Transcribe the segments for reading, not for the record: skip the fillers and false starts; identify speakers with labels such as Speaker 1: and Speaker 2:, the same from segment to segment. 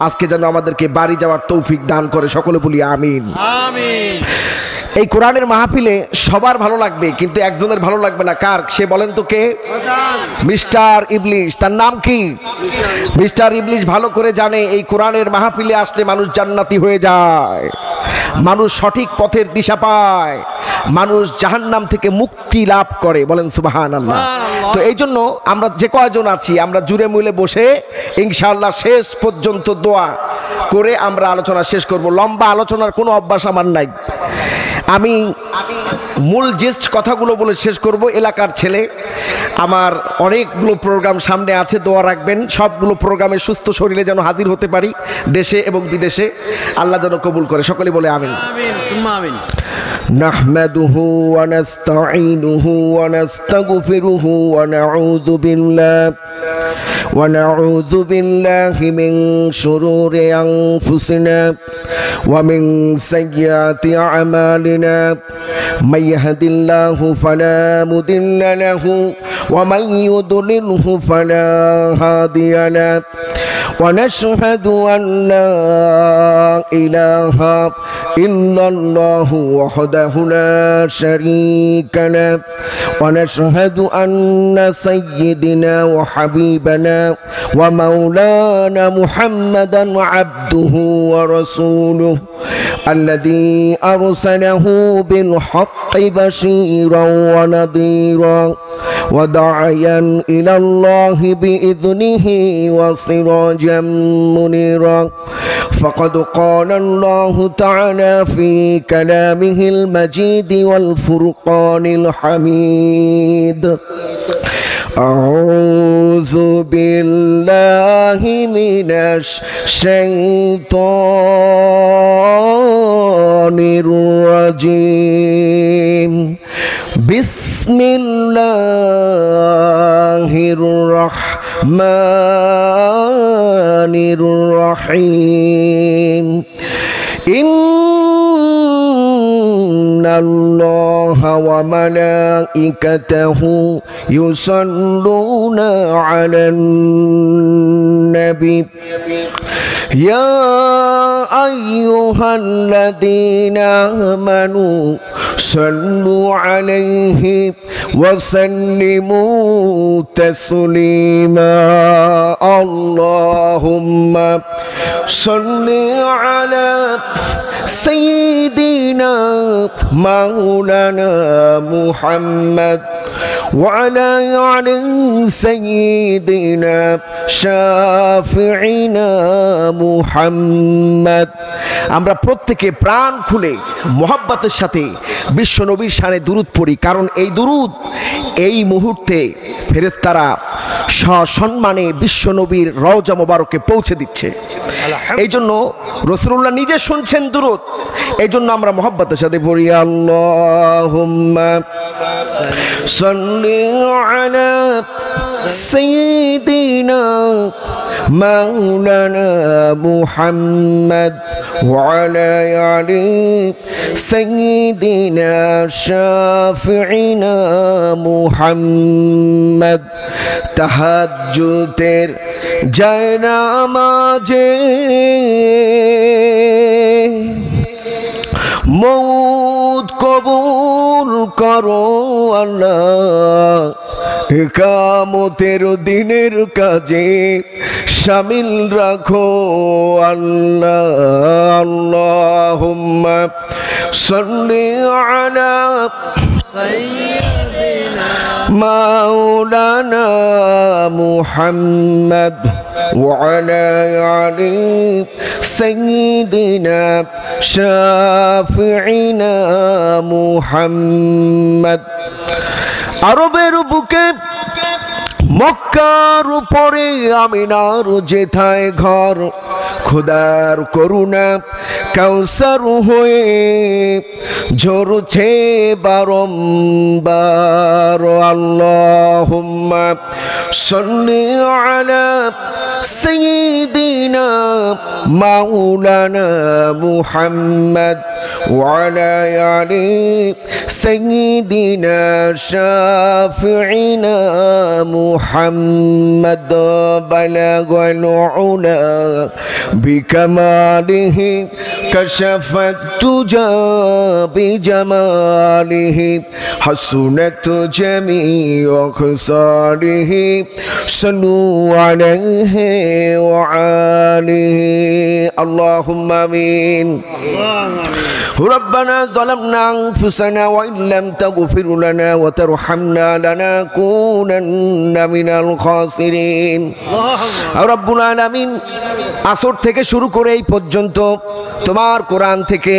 Speaker 1: আজকে যেন আমাদেরকে বাড়ি যাওয়ার তৌফিক দান করে, সকলে বলি আমিন আমিন। এই কোরআনের মাহফিলে সবার ভালো লাগবে, কিন্তু একজনের ভালো লাগবে না। কার? সে বলেন তো কে? মিস্টার ইবলিশ। তার নাম কি? মিস্টার ইবলিশ ভালো করে জানে এই কোরআনের মাহফিলে আসলে মানুষ জান্নাতি হয়ে যায়, মানুষ সঠিক পথের দিশা পায়, মানুষ জাহান্নাম থেকে মুক্তি লাভ করে। বলেন সুবহানাল্লাহ। তো এই জন্য আমরা যে কয়জন আছি আমরা জুড়ে মিলে বসে ইনশাআল্লাহ শেষ পর্যন্ত দোয়া করে আমরা আলোচনা শেষ করব। লম্বা আলোচনার কোনো অভ্যাস আমার নাই। আমি মূল জিস্ট কথাগুলো বলে শেষ করব। এলাকার ছেলে, আমার অনেকগুলো প্রোগ্রাম সামনে আছে, দোয়া রাখবেন সবগুলো প্রোগ্রামে সুস্থ শরীরে যেন হাজির হতে পারি, দেশে এবং বিদেশে। আল্লাহ যেন কবুল করে, সকলে বলে আমিন আমিন। নাহমাদুহু ওয়া নাস্তাঈনুহু ওয়া নাস্তাগফিরুহু ওয়া নাউযু বিল্লাহি মিন শুরুরি আনফুসিনা ওয়া মিন সাইয়্যাতি আ'মালিনা মান ইয়াহদিল্লাহু ফালা মুদিল্লা লাহু ওয়া মান ইউদ্লিলহু ফালা হাদিয়া লাহু ওয়া নাশহাদু আন লা ইলাহা ইল্লাল্লাহু ওয়াহদাহু লা শারীকা লাহু ওয়া নাশহাদু আন্না সাইয়্যিদিনা ওয়া হাবিবানা ওয়া মাওলানা মুহাম্মাদান আবদুহু ওয়া রাসূলুহু الذي أرسله بالحق بشيرا ونذيرا وداعيا إلى الله بإذنه وسراجا منيرا فقد قال الله تعالى في كلامه المجيد والفرقان الحميد أعوذ بالله من الشيطان الرجيم بسم الله الرحمن الرحيم إن الله وملائكته يصلون على النبي يا أيها الذين آمنوا صلوا عليه وسلموا تسليما اللهم صل على سيدنا مولانا محمد وعلى آل سيدنا شافعنا محمد। আমরা প্রত্যেকে প্রাণ খুলে মোহাব্বতের সাথে বিশ্ব নবীর শানে দুরূদ পড়ি, কারণ এই দুরূদ এই মুহূর্তে ফেরেশতারা সসম্মানে বিশ্ব নবীর রওজা মোবারকে পৌঁছে দিচ্ছে। এই জন্য রাসূলুল্লাহ নিজে শুনছেন দুরূদ, এই জন্য আমরা মোহাব্বতের সাথে পড়ি আল্লাহুম্মা সাল্লি আলা সাইয়্যিদিনা মাওলানা মুহাম্মদ ওয়া আলা আলি সাইয়্যিদিনা শাফিঈনা মুহাম্মদ। তাহাজ্জুদের জায়নামাজে মওত কবুল করো আল্লাহ, ইকামতের দিনের কাজে শামিল রাখো আল্লাহ। আল্লাহুম্মা সাল্লি আলা সাইয়্যিদিনা মাওলানা মুহাম্মদ ওয়া আলা আলি সাইয়্যিদিনা শাফিঈনা মুহাম্মদ। আরবের বুকে মক্কার উপরে আমিনার যেথায় ঘর, খোদার করুণা কাউসার হয়ে ঝরছে বারংবার আল্লাহুম্মা সাল্লি আলা সাইয়্যিদিনা মাওলানা মুহাম্মদ ওয়া আলা আলি সাইয়্যিদিনা শাফিঈনা মুহাম্মদ বালাগাল উলা বিকামালিহি কাশাফাত তুজা বিজামালিহি হাসুনাত জামিউ খসালিহি সাল্লু আলাইহি ওয়া আলিহি আল্লাহুম্মা আমিন ربنا ظلمنا أنفسنا وإن لم تغفر لنا وترحمنا لنكونن من الخاسرين رب العالمين আসর থেকে শুরু করে এই পর্যন্ত তোমার কোরআন থেকে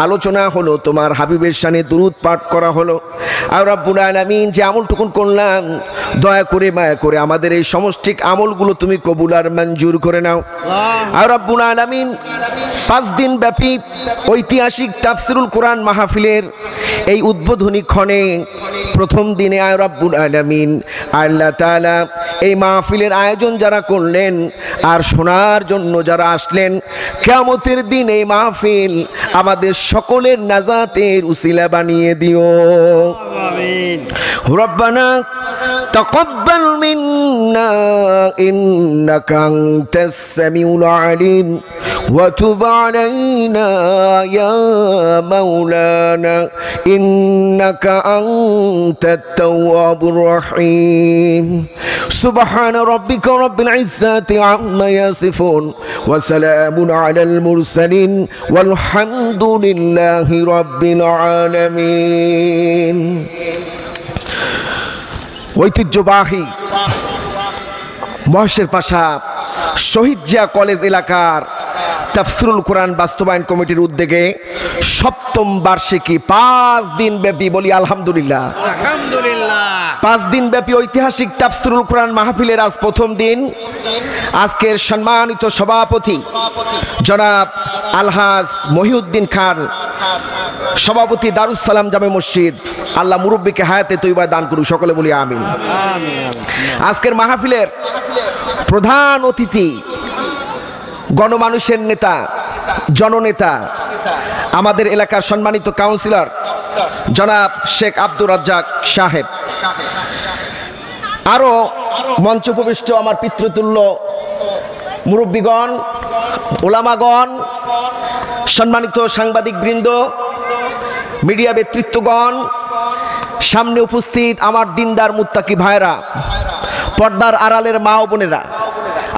Speaker 1: আলোচনা হলো, তোমার হাবিবের শানে দুরূদ পাঠ করা হলো। আর রব্বুল আলামিন যে আমলটুকুন করলাম, দয়া করে মায়া করে আমাদের এই সমষ্টিক আমলগুলো তুমি কবুল আর মঞ্জুর করে নাও। আর রব্বুল আলামিন 5 দিন ব্যাপী ঐতিহাসিক তাফসিরুল কোরআন মাহফিলের এই উদ্বোধনী ক্ষণে প্রথম দিনে আয় রব্বুল আলামিন আল্লাহ তাআলা এই মাহফিলের আয়োজন যারা করলেন আর শোনার জন্য যারা আসলেন, কিয়ামতের দিন এই মাহফিল আমাদের সকলের নাজাতের উসিলা বানিয়ে দিও। আমিন। রব্বানা তাকাব্বাল মিন্না ইন্নাকা আনতাস সামিউল আলিম ওয়া তুব আলাইনা ইয়া মাওলানা ইন্নাকা আনতাত তাওয়াবুর রহিম। সুবহান রাব্বিকা রাব্বিল ইজ্জাতি আম্মা ইয়াসিফুন ওয়া সালামুন আলাল মুরসালিন ওয়ালহামদুলিল্লাহি রাব্বিল আলামিন। ঐতিহ্যবাহী মহেশের পাশা শহীদ জিয়া কলেজ এলাকার তাফসিরুল কোরআন বাস্তবায়ন কমিটির উদ্যোগে 7ম বার্ষিকী 5 দিন ব্যাপী, বলি আলহামদুলিল্লাহ, আলহামদুলিল্লাহ, 5 দিন ব্যাপী ঐতিহাসিক তাফসিরুল কোরআন মাহফিলের আজ প্রথম দিন। আজকের সম্মানিত সভাপতি জনাব আলহাজ মহিউদ্দিন খান, সভাপতি দারুস সালাম জামে মসজিদ, আল্লাহ মুরব্বীকে হায়াতে তৈবা দান করুক, সকলে বলি আমিন। আজকের মাহফিলের প্রধান অতিথি গণমানুষের নেতা, জননেতা, আমাদের এলাকার সম্মানিত কাউন্সিলর জনাব শেখ আব্দুর রাজ্জাক সাহেব, আরো মঞ্চ উপবিষ্ট আমার পিতৃতুল্য মুরব্বীগণ, ওলামাগণ, সম্মানিত সাংবাদিক বৃন্দ, মিডিয়া ব্যক্তিত্বগণ, সামনে উপস্থিত আমার দিনদার মুত্তাকি ভাইরা, পর্দার আড়ালের মা ও বোনেরা,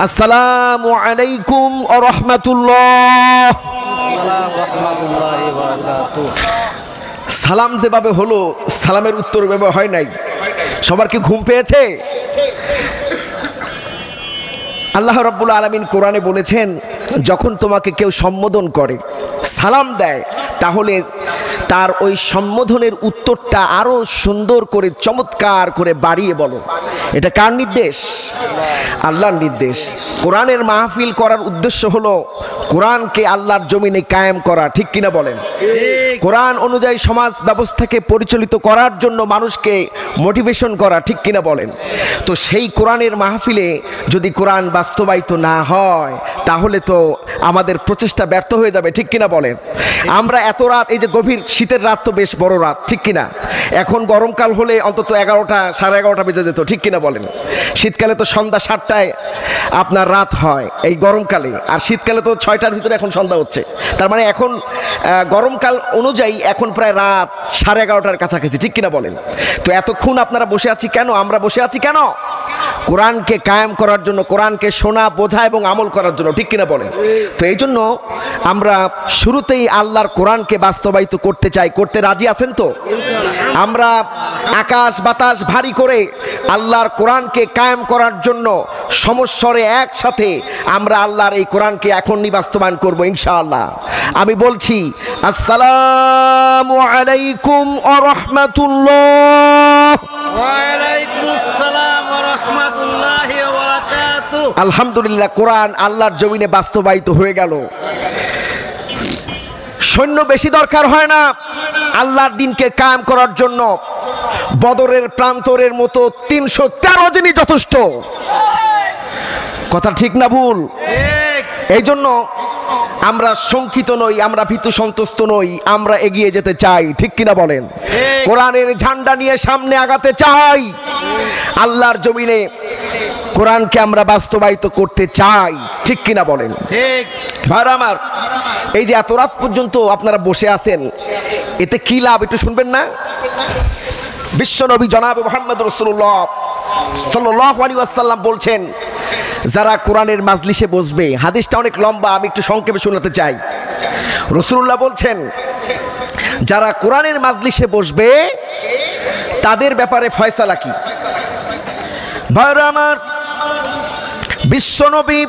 Speaker 1: আসসালামু আলাইকুম ওয়া রাহমাতুল্লাহ। সালাম যেভাবে হলো, সালামের উত্তর ভাবে হয় নাই। সবার কি ঘুম পেয়েছে? আল্লাহ রাব্বুল আলামিন কোরআনে বলেছেন, যখন তোমাকে কেউ সম্বোধন করে, সালাম দেয়, তাহলে তার ওই সম্বোধনের উত্তরটা আরো সুন্দর করে, চমৎকার করে বাড়িয়ে বলো। এটা কার নির্দেশ? আল্লাহর নির্দেশ। কোরআনের মাহফিল করার উদ্দেশ্য হলো কোরআনকে আল্লাহর জমিনে কায়েম করা, ঠিক কিনা বলেন? কোরআন অনুযায়ী সমাজ ব্যবস্থাকে পরিচালিত করার জন্য মানুষকে মোটিভেশন করা, ঠিক কিনা বলেন? তো সেই কোরআনের মাহফিলে যদি কোরআন বাস্তবায়িত না হয়, তাহলে তো আমাদের প্রচেষ্টা ব্যর্থ হয়ে যাবে, ঠিক কিনা বলেন? আমরা এত রাত, এই যে গভীর শীতের রাত তো বেশ বড় রাত, ঠিক কিনা? এখন গরমকাল হলে অন্তত 11টা, 11:30 বেজে যেত, ঠিক কিনা বলেন? শীতকালে তো সন্ধ্যা 7টায় আপনার রাত হয় এই গরমকালে, আর শীতকালে তো 6টার ভিতরে এখন সন্ধ্যা হচ্ছে। তার মানে এখন গরমকাল অনুযায়ী এখন প্রায় রাত 11:30টার কাছাকাছি, ঠিক কিনা বলেন? তো এতক্ষণ আপনারা বসে আছি কেন? আমরা বসে আছি কেন? কোরআনকে কায়েম করার জন্য, কোরআনকে শোনা, বোঝা এবং আমল করার জন্য, ঠিক কিনা বলেন? তো এই জন্য আমরা শুরুতেই আল্লাহর কোরআনকে বাস্তবায়িত করতে চাই। করতে রাজি আছেন তো? আমরা আকাশ বাতাস ভারী করে আল্লাহর কোরআনকে কায়েম করার জন্য সমস্বরে একসাথে আমরা আল্লাহর এই কোরআনকে এখনই বাস্তবায়ন করব ইনশাআল্লাহ। আমি বলছি, আসসালামু আলাইকুম ওয়া রাহমাতুল্লাহ। ওয়া আলাইকুমুস সালাম ওয়া রাহমাতুল্লাহি ওয়া বারাকাতুহু। আলহামদুলিল্লাহ, কোরআন আল্লাহর জমিনে বাস্তবায়িত হয়ে গেল। সৈন্য বেশি দরকার হয় না আল্লাহর দ্বীনকে কায়েম করার জন্য। বদরের প্রান্তরের মতো 313 জনই যথেষ্ট। কথা ঠিক না ভুল? এই জন্য আমরা শঙ্কিত নই, আমরা ভীতু সন্তুষ্ট নই, আমরা এগিয়ে যেতে চাই। ঠিক কিনা বলেন? কোরআনের ঝান্ডা নিয়ে সামনে আগাতে চাই। আল্লাহর জমিনে কোরআনকে আমরা বাস্তবায়িত করতে চাই। ঠিক কিনা বলেন?
Speaker 2: ঠিক।
Speaker 1: ভাইরা আমার, এই যে এত রাত পর্যন্ত আপনারা বসে আছেন, এতে কি লাভ একটু শুনবেন না? বিশ্বনবী জনাবে মুহাম্মদ রাসূলুল্লাহ সাল্লাল্লাহু আলাইহি ওয়াসাল্লাম বলছেন, যারা কোরআনের মাজলিসে বসবে, হাদিসটা অনেক লম্বা, আমি একটু সংক্ষেপে শোনাতে চাই। রাসূলুল্লাহ বলছেন, যারা কোরআনের মাজলিসে বসবে তাদের ব্যাপারে ফয়সালা কি? ভাইরা আমার, বিশ্বনবী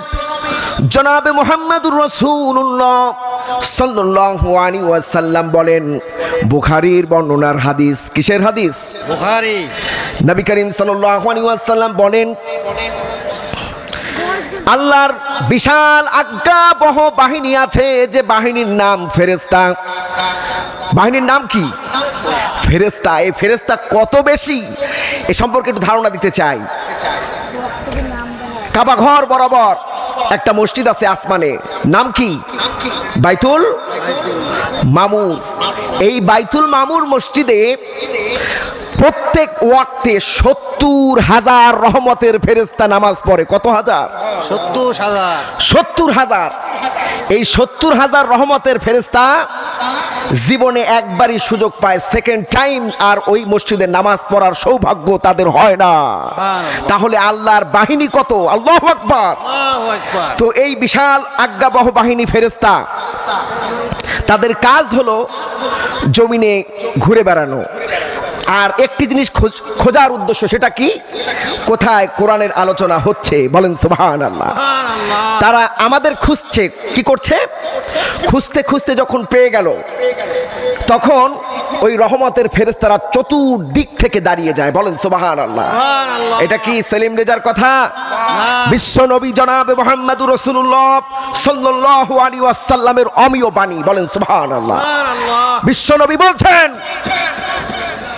Speaker 1: জনাবে মুহাম্মদুর রাসূলুল্লাহ সাল্লাল্লাহু আলাইহি ওয়াসাল্লাম বলেন, বুখারীর বর্ণনার হাদিস। কিসের হাদিস?
Speaker 2: বুখারী।
Speaker 1: নবী করিম সাল্লাল্লাহু আলাইহি ওয়াসাল্লাম বলেন, আল্লাহর বিশাল আজ্ঞাবহ বাহিনী আছে, যে বাহিনীর নাম ফেরেশতা। বাহিনীর নাম কি? ফেরেশতা। এই ফেরেশতা কত বেশি এ সম্পর্কে একটু ধারণা দিতে চাই। কাবা ঘর বরাবর একটা মসজিদ আছে আসমানে, নাম কি? বাইতুল মামুর। এই বাইতুল মামুর মসজিদে প্রত্যেক ওয়াক্তে 70,000 রহমতের ফেরেশতা নামাজ পড়ে। কত হাজার?
Speaker 2: 70,000।
Speaker 1: 70,000। এই 70,000 রহমতের ফেরেশতা জীবনে একবারই সুযোগ পায়, সেকেন্ড টাইম আর ওই মসজিদে নামাজ পড়ার সৌভাগ্য তাদের হয় না। তাহলে আল্লাহর বাহিনী কত! আল্লাহু আকবার। তো এই বিশাল আজ্ঞাবহ বাহিনী ফেরেশতা, তাদের কাজ হলো জমিনে ঘুরে বেড়ানো আর একটি জিনিস খোঁজার উদ্দেশ্য। সেটা কি? কোথায় কোরআনের আলোচনা হচ্ছে? বলেন সুবহানাল্লাহ। তারা আমাদের খুঁজছে। কি করছে? খুঁজতে খুঁজতে যখন পেয়ে গেল, তখন ওই রহমতের ফেরেশতারা চতুর্দিক থেকে দাঁড়িয়ে যায়। বলেন সুবহানাল্লাহ। এটা কি সেলিম রেজার কথা? বিশ্ব নবী জনাবে মুহাম্মদুর রাসূলুল্লাহ সাল্লাল্লাহু আলাইহি ওয়াসাল্লামের অমীয় বাণী। বলেন সুবহানাল্লাহ। বিশ্ব নবী বলছেন,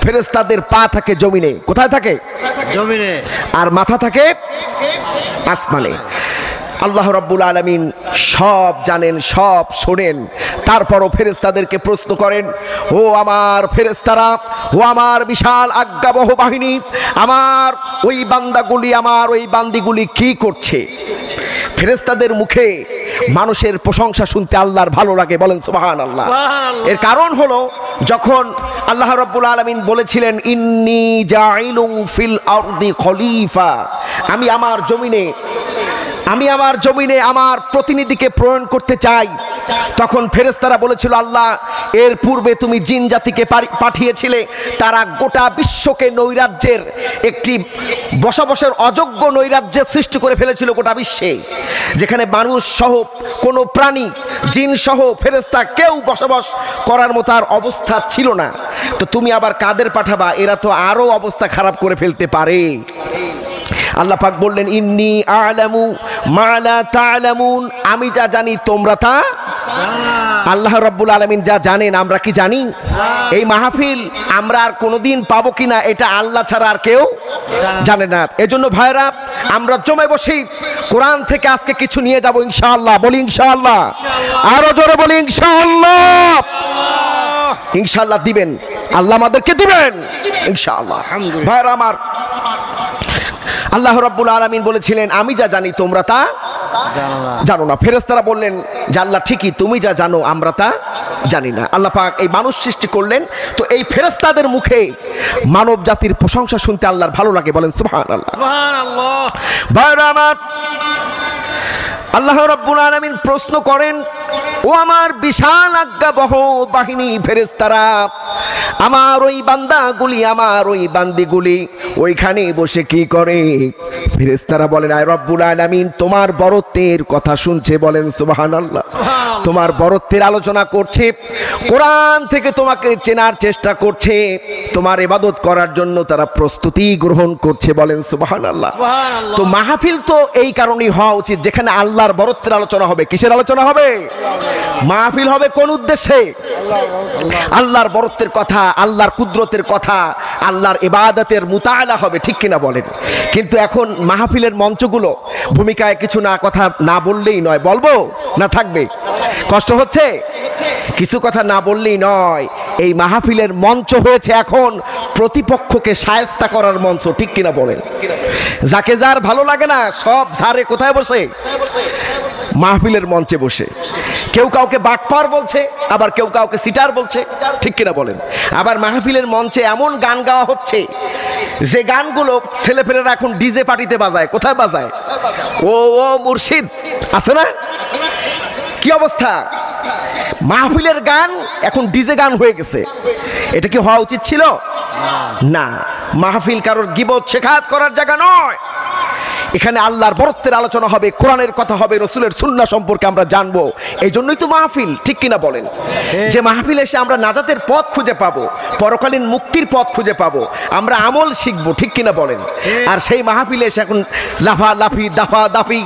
Speaker 1: ফেরেশতাদের পা থাকে জমিনে। কোথায় থাকে?
Speaker 2: জমিনে।
Speaker 1: আর মাথা থাকে আসমানে। আল্লাহ রাব্বুল আলামিন সব জানেন, সব শোনেন, তারপরও ফেরেশতাদেরকে প্রশ্ন করেন, ও আমার ফেরেশতারা, ও আমার বিশাল আজ্ঞাবহ বাহিনী, আমার ওই বান্দাগুলি, আমার ওই বান্দিগুলি কি করছে? ফেরেশতাদের মুখে মানুষের প্রশংসা শুনতে আল্লাহর ভালো লাগে। বলেন সুবহানাল্লাহ। এর কারণ হলো, যখন আল্লাহ রাব্বুল আলামিন বলেছিলেন, ইন্নী জাইলুন ফিল আরদি খলিফা, আমি আমার জমিনে আমার প্রতিনিধিকে প্রেরণ করতে চাই, তখন ফেরেশতারা বলেছিল, আল্লাহ, এর পূর্বে তুমি জিন জাতিকে পাঠিয়েছিলে, তারা গোটা বিশ্বকে নৈরাজ্যের একটি বসবাসের অযোগ্য নৈরাজ্যের সৃষ্টি করে ফেলেছিল গোটা বিশ্বে, যেখানে মানুষ সহ কোনো প্রাণী, জিন সহ ফেরেশতা কেউ বসবাস করার মতো আর অবস্থা ছিল না। তো তুমি আবার কাদের পাঠাবা? এরা তো আরো অবস্থা খারাপ করে ফেলতে পারে। আল্লাহ পাক বললেন, ইন্নী আ'লামু মা লা তা'লামুন, আমি যা জানি তোমরা তা। আল্লাহ রাব্বুল আলামিন যা জানেন আমরা কি জানি? এই মাহফিল আমরা আর কোনোদিন পাবো কিনা এটা আল্লাহ ছাড়া আর কেউ জানে না। এজন্য ভাইরা, আমরা জমে বসেই কোরআন থেকে আজকে কিছু নিয়ে যাব ইনশাআল্লাহ। বলি ইনশাআল্লাহ। আরো জোরে বলি ইনশাআল্লাহ। ইনশাআল্লাহ দিবেন, আল্লাহ আমাদেরকে দিবেন ইনশাআল্লাহ। ভাইরা আমার, আল্লাহ রাব্বুল আলামিন বলেছিলেন, আমি যা জানি তোমরা তা জানো না। ফেরেশতারা বললেন যে, আল্লাহ ঠিকই, তুমি যা জানো আমরা তা জানি না। আল্লাহ পাক এই মানুষ সৃষ্টি করলেন, তো এই ফেরেশতাদের মুখে মানব জাতির প্রশংসা শুনতে আল্লাহর ভালো লাগে। বলেন সুবহানাল্লাহ।
Speaker 2: সুবহানাল্লাহ।
Speaker 1: ভাইরা আমার, আল্লাহ রাব্বুল আলামিন প্রশ্ন করেন, ও আমার বিশাল আজ্ঞাবহ বাহিনী ফেরেশতারা, আমার ওই বান্দাগুলি, আমার ওই বান্দিগুলি ওইখানে বসে কি করে? ফেরেশতারা বলেন আয় রব্বুল আলামিন তোমার বরত্বের কথা শুনছে, বলেন সুবহানাল্লাহ। তোমার বরত্বের আলোচনা করছে, কোরআন থেকে তোমাকে চেনার চেষ্টা করছে, তোমার ইবাদত করার জন্য তারা প্রস্তুতি গ্রহণ করছে, বলেন সুবহানাল্লাহ। তো মাহফিল তো এই কারণেই হওয়া উচিত যেখানে আল্লাহর বরত্বের আলোচনা হবে। কিসের আলোচনা হবে? মাহফিল হবে কোন উদ্দেশ্যে? আল্লাহর বরত্বের কথা, আল্লাহর কুদরতের কথা, আল্লাহর ইবাদতের মুতাআলা হবে, ঠিক কিনা বলেন? কিন্তু এখন মাহফিলের মঞ্চগুলো ভূমিকায় কিছু না কথা না বললেই নয়, বলবো না থাকবে? কষ্ট হচ্ছে? কিছু কথা না বললেই নয়, এই মাহফিলের মঞ্চ হয়েছে এখন প্রতিপক্ষকে শায়েস্তা করার মঞ্চ, ঠিক কিনা বলেন? যাকে যার ভালো লাগে না সব ঝাড়ে কোথায় বসে? মাহফিলের মঞ্চে বসে। কেউ কাউকে বাটপার বলছে, আবার কেউ কাউকে সিটার বলছে, ঠিক কিনা বলেন? আবার মাহফিলের মঞ্চে এমন গান গাওয়া হচ্ছে যে গানগুলো ছেলেপেলেরা এখন ডিজে পার্টিতে বাজায়। কোথায় বাজায়? ও ও মুর্শিদ আছে না? কি অবস্থা? মাহফিলের গান এখন ডিজে গান হয়ে গেছে। এটা কি হওয়া উচিত ছিল? না। মাহফিল কারোর গীবত শেখাত করার জায়গা নয়। এখানে আল্লাহর বরত্বের আলোচনা হবে, কোরআনের কথা হবে, রসুলের সুন্নাহ সম্পর্কে আমরা জানবো। এই জন্যই তো মাহফিল, ঠিক কিনা বলেন? যে মাহফিল এসে আমরা নাজাতের পথ খুঁজে পাবো, পরকালীন মুক্তির পথ খুঁজে পাবো, আমরা আমল শিখবো, ঠিক কিনা বলেন? আর সেই মাহফিলে এসে এখন লাফালাফি, দাফাদাফি,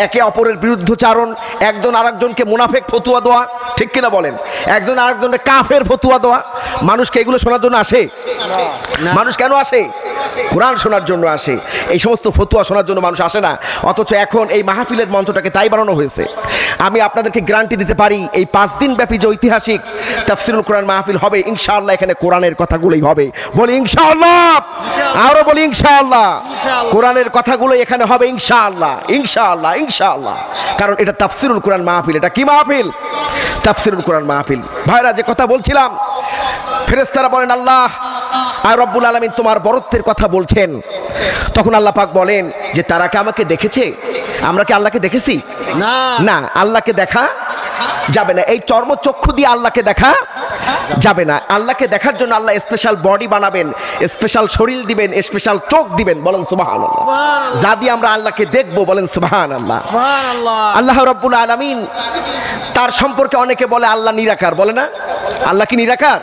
Speaker 1: একে অপরের বিরুদ্ধচারণ, একজন আরেকজনকে মুনাফেক ফতুয়া দেওয়া, ঠিক কিনা বলেন? একজন আরেকজনকে কাফের ফতুয়া দেওয়া। মানুষকে এগুলো শোনার জন্য আসে? মানুষ কেন আসে? কোরআন শোনার জন্য আসে। এই সমস্ত ফতুয়া শোনার জন্য মানুষ আসে না। অথচ এখন এই মাহফিলের মঞ্চটাকে তাই বানানো হয়েছে। আমি আপনাদেরকে গ্যারান্টি দিতে পারি, এই 5 দিন ব্যাপী যে ঐতিহাসিক তাফসিরুল কোরআন মাহফিল হবে, ইনশাআল্লাহ এখানে কোরআনের কথাগুলোই হবে। বলি ইনশাআল্লাহ, আরো বলি ইনশাআল্লাহ। কোরআনের কথাগুলো এখানে হবে ইনশাআল্লাহ, ইনশাআল্লাহ, ইনশাআল্লাহ। কারণ এটা তাফসিরুল কোরআন মাহফিল। এটা কি মাহফিল? তাফসিরুল কোরআন মাহফিল। ভাইরা, যে কথা বলছিলাম, ফেরেশতারা বলেন আল্লাহ আর রব্বুল আলামিন তোমার বরত্বের কথা বলছেন। তখন আল্লাহ পাক বলেন যে তারা কি আমাকে দেখেছে? আমরা কি আল্লাহকে দেখেছি?
Speaker 2: না,
Speaker 1: না, আল্লাহকে দেখা যাবে না। এই চর্মচক্ষু দিয়ে আল্লাহকে দেখা যাবে না। আল্লাহকে দেখার জন্য আল্লাহ স্পেশাল বডি বানাবেন, স্পেশাল শরীর দিবেন, স্পেশাল চোখ দিবেন, বলেন সুবহানাল্লাহ। যা দিয়ে আমরা আল্লাহকে দেখবো, বলেন সুবহানাল্লাহ। আল্লাহ রাব্বুল আলামিন তার সম্পর্কে অনেকে বলে আল্লাহ নিরাকার, বলে না? আল্লাহ কি নিরাকার?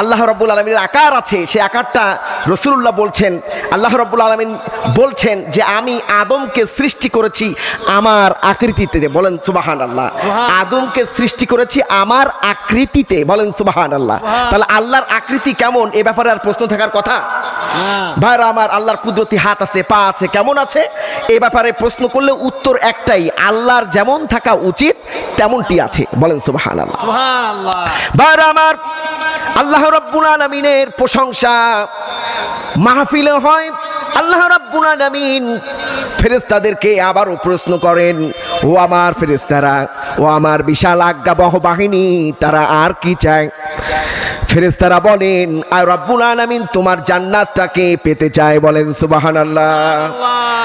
Speaker 1: আল্লাহ রাব্বুল আলামিনের আকার আছে, সেই আকারটা রাসূলুল্লাহ বলছেন। আল্লাহ রাব্বুল আলামিন বলছেন যে আমি আদমকে সৃষ্টি করেছি আমার আকৃতিতে, বলেন সুবহানাল্লাহ। আদমকে সৃষ্টি করেছি আমার আকৃতিতে, বলেন সুবহানাল্লাহ। তাহলে আল্লাহর আকৃতি কেমন এ ব্যাপারে আর প্রশ্ন থাকার কথা? ভাইরা আমার, আল্লাহর কুদরতি হাত আছে, পা আছে, কেমন আছে এ ব্যাপারে প্রশ্ন করলে উত্তর একটাই, আল্লাহর যেমন থাকা উচিত তেমনটি আছে, বলেন সুবহানাল্লাহ। ভাইরা আমার, আল্লাহ রাব্বুল আলামিনের প্রশংসা মাহফিলে হয়। আল্লাহ রাব্বুল আলামিন ফেরেশতাদেরকে আবারও প্রশ্ন করেন, ও আমার ফেরেশতারা, ও আমার বিশাল আজ্ঞাবহ বাহিনী, তারা আর কি চায়? ফেরেশতারা বলেন আর রাব্বুল আলামিন তোমার জান্নাতটাকে পেতে চায়, বলেন সুবহানাল্লাহ।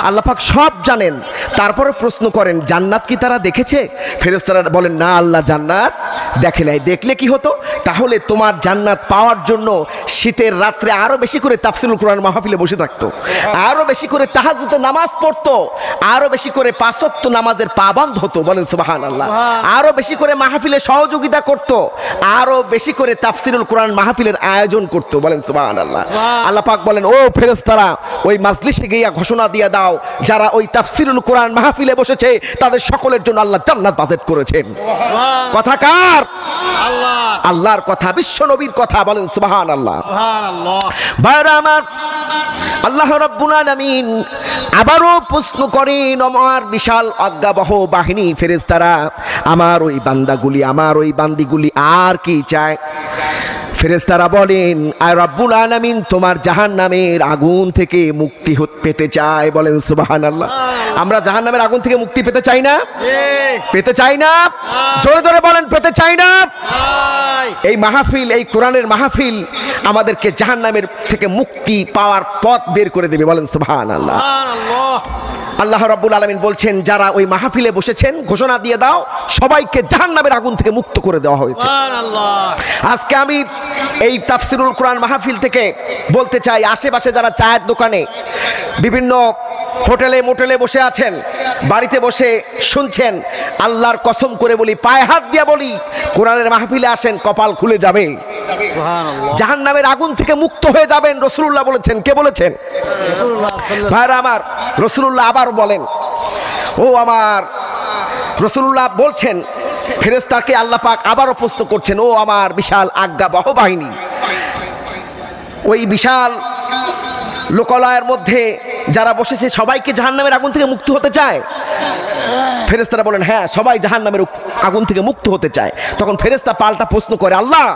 Speaker 1: আল্লাহ পাক সব জানেন, তারপরে প্রশ্ন করেন জান্নাত কি তারা দেখেছে? ফেরেশতারা বলেন না, আল্লাহ জান্নাত দেখে নাই। দেখলে কি হতো? তাহলে তোমার জান্নাত পাওয়ার জন্য শীতের রাত্রে আরো বেশি করে তাফসিরুল কোরআন মাহফিলে বসে থাকতো, আরো বেশি করে তাহাজ্জুদে নামাজ পড়তো, আরো বেশি করে 5 ওয়াক্ত নামাজের পাবন্দ হতো, বলেন সুবহানাল্লাহ। আরো বেশি করে মাহফিলে সহযোগিতা করতো, আরো বেশি করে তাফসিরুল কোরআন মাহফিলের আয়োজন করতো, বলেন সুবহানাল্লাহ। আল্লাহ পাক বলেন ও ফেরেশতারা, ওই মাজলিসে গিয়ে ঘোষণা দিয়ে দাও, যারা ওই তাফসিরুল কোরআন মাহফিলে বসেছে তাদের সকলের জন্য আল্লাহ জান্নাত বাজেট করেছেন। কথা কার?
Speaker 2: আল্লাহ।
Speaker 1: আল্লাহর কথা, বিশ্ব নবীর কথা, বলেন সুবহানাল্লাহ। ভাইরা আমার, আল্লাহ রাব্বুল আলামিন আবারও প্রশ্ন করেন, আমার বিশাল আজ্ঞাবহ বাহিনী ফেরেশতারা, আমার ওই বান্দাগুলি, আমার ওই বান্দিগুলি আর কি চায়? ফেরেশতারা বলেন আর রাব্বুল আলামিন তোমার জাহান্নামের আগুন থেকে মুক্তি পেতে চায়, বলেন সুবহানাল্লাহ। আমরা জাহান্নামের আগুন থেকে মুক্তি পেতে চাই না? পেতে চাই না? জোরে জোরে বলেন, পেতে চাই না? এই মাহফিল, এই কোরআনের মাহফিল আমাদেরকে জাহান্নামের থেকে মুক্তি পাওয়ার পথ বের করে দেবে, বলেন সুবহানাল্লাহ। আল্লাহ রাব্বুল আলামিন বলছেন যারা ওই মাহফিলে বসেছেন ঘোষণা দিয়ে দাও সবাইকে জাহান্নামের আগুন থেকে মুক্ত করে দেওয়া হয়েছে।
Speaker 2: সুবহানাল্লাহ।
Speaker 1: আজকে আমি এই তাফসিরুল কোরআন মাহফিল থেকে বলতে চাই, আশেপাশে যারা চায়ের দোকানে, বিভিন্ন হোটেলে মোটেলে বসে আছেন, বাড়িতে বসে শুনছেন, আল্লাহর কসম করে বলি, পায়ে হাত দিয়ে বলি, কোরআনের মাহফিলে আসেন, কপাল খুলে যাবে,
Speaker 2: সুবহানাল্লাহ।
Speaker 1: জাহান্নামের আগুন থেকে মুক্ত হয়ে যাবেন। রাসূলুল্লাহ বলেছেন। কে বলেছেন?
Speaker 2: রাসূলুল্লাহ সাল্লাল্লাহু
Speaker 1: ভাইরা আমার, রাসূলুল্লাহ আবার বলেন, ও আমার রাসূলুল্লাহ বলছেন, ফেরেশতাকে আল্লাহ পাক আবারও প্রশ্ন করছেন, ও আমার বিশাল আজ্ঞাবহ বাহিনী, ওই বিশাল লোকালয়ের মধ্যে যারা বসেছে সবাইকে জাহান্নামের আগুন থেকে মুক্ত হতে চায়? ফেরেশতারা বলেন, হ্যাঁ, সবাই জাহান্নামের আগুন থেকে মুক্ত হতে চায়। তখন ফেরেশতা পাল্টা প্রশ্ন করে, আল্লাহ,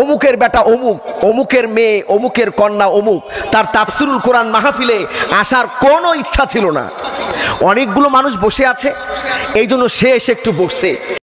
Speaker 1: অমুকের বেটা অমুক, অমুকের মেয়ে, অমুকের কন্যা অমুক, তার তাফসিরুল কোরআন মাহফিলে আসার কোনো ইচ্ছা ছিল না, অনেকগুলো মানুষ বসে আছে, এই জন্য সে এসে একটু বসছে।